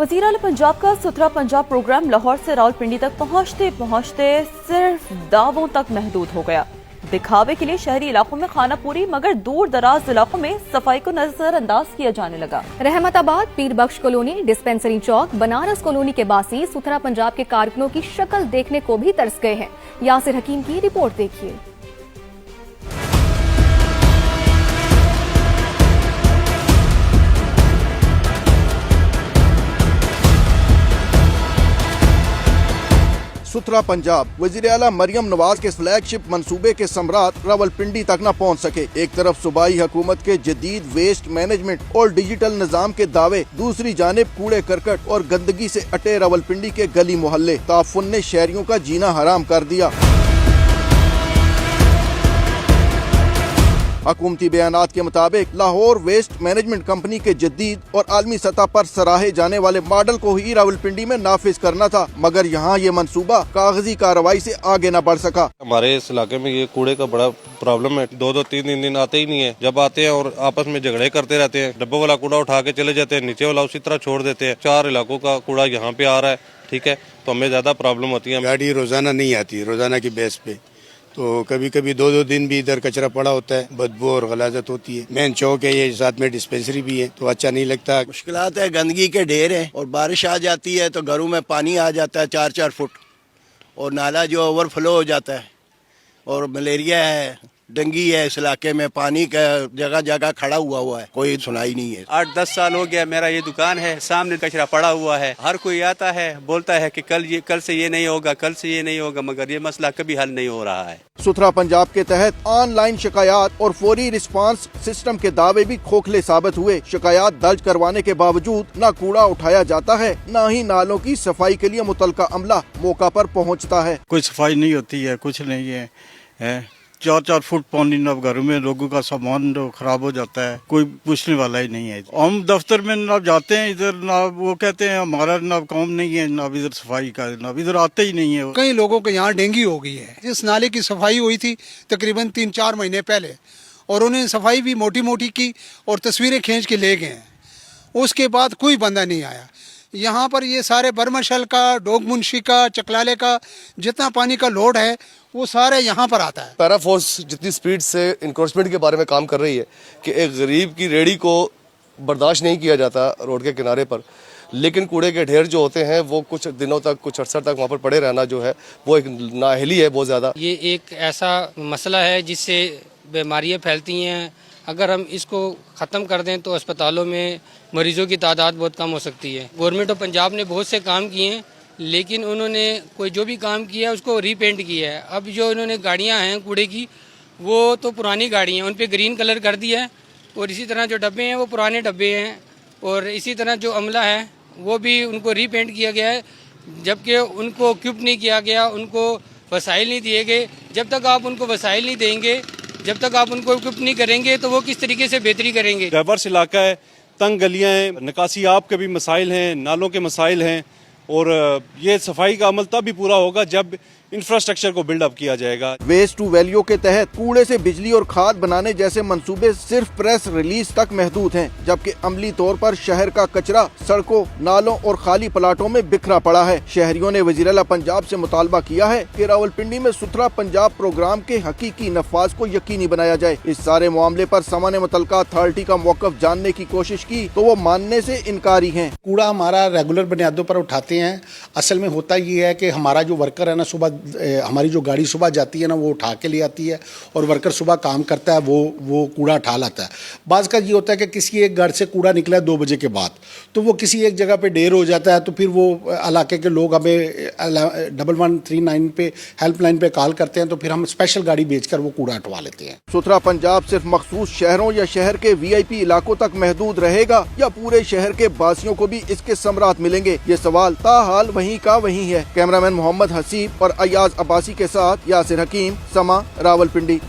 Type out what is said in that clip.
वज़ीर आला पंजाब का सुथरा पंजाब प्रोग्राम लाहौर से रावलपिंडी तक पहुंचते पहुंचते सिर्फ दावों तक महदूद हो गया। दिखावे के लिए शहरी इलाकों में खाना पूरी, मगर दूर दराज इलाकों में सफाई को नजरअंदाज किया जाने लगा। रहमताबाद, पीर बख्श कॉलोनी, डिस्पेंसरी चौक, बनारस कॉलोनी के बासी सुथरा पंजाब के कारकुनों की शक्ल देखने को भी तरस गए हैं। यासिर हकीम की रिपोर्ट देखिए। सुथरा पंजाब वज़ीर आला मरियम नवाज के फ्लैगशिप मंसूबे के सम्राट रावलपिंडी तक न पहुंच सके। एक तरफ सूबाई हुकूमत के जदीद वेस्ट मैनेजमेंट और डिजिटल निज़ाम के दावे, दूसरी जानिब कूड़े करकट और गंदगी से अटे रावलपिंडी के गली मोहल्ले। ताफुन ने शहरियों का जीना हराम कर दिया। हुकूमती बयानात के मुताबिक लाहौर वेस्ट मैनेजमेंट कंपनी के जदीद और आलमी सतह पर सराहे जाने वाले मॉडल को ही रावलपिंडी में नाफिज करना था, मगर यहाँ ये मंसूबा कागजी कार्रवाई से आगे न बढ़ सका। हमारे इस इलाके में ये कूड़े का बड़ा प्रॉब्लम है। दो तीन दिन आते ही नहीं है। जब आते हैं और आपस में झगड़े करते रहते हैं। डब्बों वाला कूड़ा उठा के चले जाते हैं, नीचे वाला उसी तरह छोड़ देते हैं। 4 इलाकों का कूड़ा यहाँ पे आ रहा है, ठीक है, तो हमें ज्यादा प्रॉब्लम होती है। गाड़ी रोजाना नहीं आती, रोजाना की बेस पे, तो कभी कभी 2 दिन भी इधर कचरा पड़ा होता है, बदबू और गलाजत होती है। मेन चौक है, ये साथ में डिस्पेंसरी भी है, तो अच्छा नहीं लगता। मुश्किलात है, गंदगी के ढेर है और बारिश आ जाती है तो घरों में पानी आ जाता है 4-4 फुट, और नाला जो ओवरफ्लो हो जाता है, और मलेरिया है, डेंगी है। इस इलाके में पानी का जगह जगह खड़ा हुआ है, कोई सुनाई नहीं है। 8-10 साल हो गया मेरा ये दुकान है, सामने कचरा पड़ा हुआ है। हर कोई आता है, बोलता है कि कल से ये नहीं होगा, कल से ये नहीं होगा, मगर ये मसला कभी हल नहीं हो रहा है। सुथरा पंजाब के तहत ऑनलाइन शिकायत और फौरी रिस्पांस सिस्टम के दावे भी खोखले साबित हुए। शिकायत दर्ज करवाने के बावजूद न कूड़ा उठाया जाता है, न ही नालों की सफाई के लिए मुतलका अमला मौका पर पहुँचता है। कोई सफाई नहीं होती है, कुछ नहीं है। 4-4 फुट पानी न घरों में, लोगों का सामान खराब हो जाता है, कोई पूछने वाला ही नहीं है। हम दफ्तर में ना जाते हैं, इधर ना वो कहते हैं हमारा ना काम नहीं है, ना इधर सफाई का, ना इधर आते ही नहीं है। कई लोगों के यहाँ डेंगू हो गई है। इस नाले की सफाई हुई थी तकरीबन 3-4 महीने पहले, और उन्होंने सफाई भी मोटी मोटी की और तस्वीरें खींच के ले गए। उसके बाद कोई बंदा नहीं आया। यहाँ पर ये सारे बरमशल का, डोगमुंशी का, चकलाले का जितना पानी का लोड है वो सारे यहाँ पर आता है। पैरा फोर्स जितनी स्पीड से इंक्रोचमेंट के बारे में काम कर रही है कि एक गरीब की रेडी को बर्दाश्त नहीं किया जाता रोड के किनारे पर, लेकिन कूड़े के ढेर जो होते हैं वो कुछ दिनों तक, कुछ अरसा तक वहाँ पर पड़े रहना जो है वो एक नाअहली है बहुत ज़्यादा। ये एक ऐसा मसला है जिससे बीमारियाँ फैलती हैं। अगर हम इसको ख़त्म कर दें तो अस्पतालों में मरीज़ों की तादाद बहुत कम हो सकती है। गवर्नमेंट ऑफ पंजाब ने बहुत से काम किए हैं, लेकिन उन्होंने कोई जो भी काम किया है उसको रीपेंट किया है। अब जो इन्होंने गाड़ियां हैं कूड़े की, वो तो पुरानी गाड़ी हैं, उन पे ग्रीन कलर कर दिया है, और इसी तरह जो डब्बे हैं वो पुराने डब्बे हैं, और इसी तरह जो अमला है वो भी उनको रीपेंट किया गया है, जबकि उनको क्यूब नहीं किया गया, उनको वसाइल नहीं दिए गए। जब तक आप उनको वसाइल नहीं देंगे, जब तक आप उनको क्यूब नहीं करेंगे, तो वो किस तरीके से बेहतरी करेंगे। डाइवर्स इलाका है, तंग गलियाँ हैं, निकासी आप के भी मसाइल हैं, नालों के मसाइल हैं, और ये सफाई का अमल तब भी पूरा होगा जब इंफ्रास्ट्रक्चर को बिल्डअप किया जाएगा। वेस्ट टू वैल्यू के तहत कूड़े से बिजली और खाद बनाने जैसे मंसूबे सिर्फ प्रेस रिलीज तक महदूद हैं, जबकि अमली तौर पर शहर का कचरा सड़कों, नालों और खाली प्लाटों में बिखरा पड़ा है। शहरियों ने वज़ीर आला पंजाब से मुतालबा किया है कि रावलपिंडी में सुथरा पंजाब प्रोग्राम के हकीकी नफाज को यकीनी बनाया जाए। इस सारे मामले पर सामान्य मुतलका अथॉरिटी का मौक़िफ़ जानने की कोशिश की तो वो मानने से इनकारी हैं। कूड़ा हमारा रेगुलर बुनियादों पर उठाते हैं। असल में होता ये है कि हमारा जो वर्कर है ना, सुबह हमारी जो गाड़ी सुबह जाती है ना, वो उठा के ले आती है, और वर्कर सुबह काम करता है, वो कूड़ा उठा लाता है। बाज़ का ये होता है कि किसी एक घर से कूड़ा निकला है 2 बजे के बाद, तो वो किसी एक जगह पे ढेर हो जाता है, तो फिर वो इलाके के लोग हमें 1139 पे हेल्पलाइन पे कॉल करते हैं, तो फिर हम स्पेशल गाड़ी भेजकर वो कूड़ा उठवा लेते हैं। सुथरा पंजाब सिर्फ मखसूस शहरों या शहर के VIP इलाकों तक महदूद रहेगा या पूरे शहर के बासियों को भी इसके समरात मिलेंगे? ये सवाल ताहाल वहीं का वहीं है। कैमरामैन मोहम्मद हसीब और अयाज अब्बासी के साथ यासिर हकीम, समा, रावलपिंडी।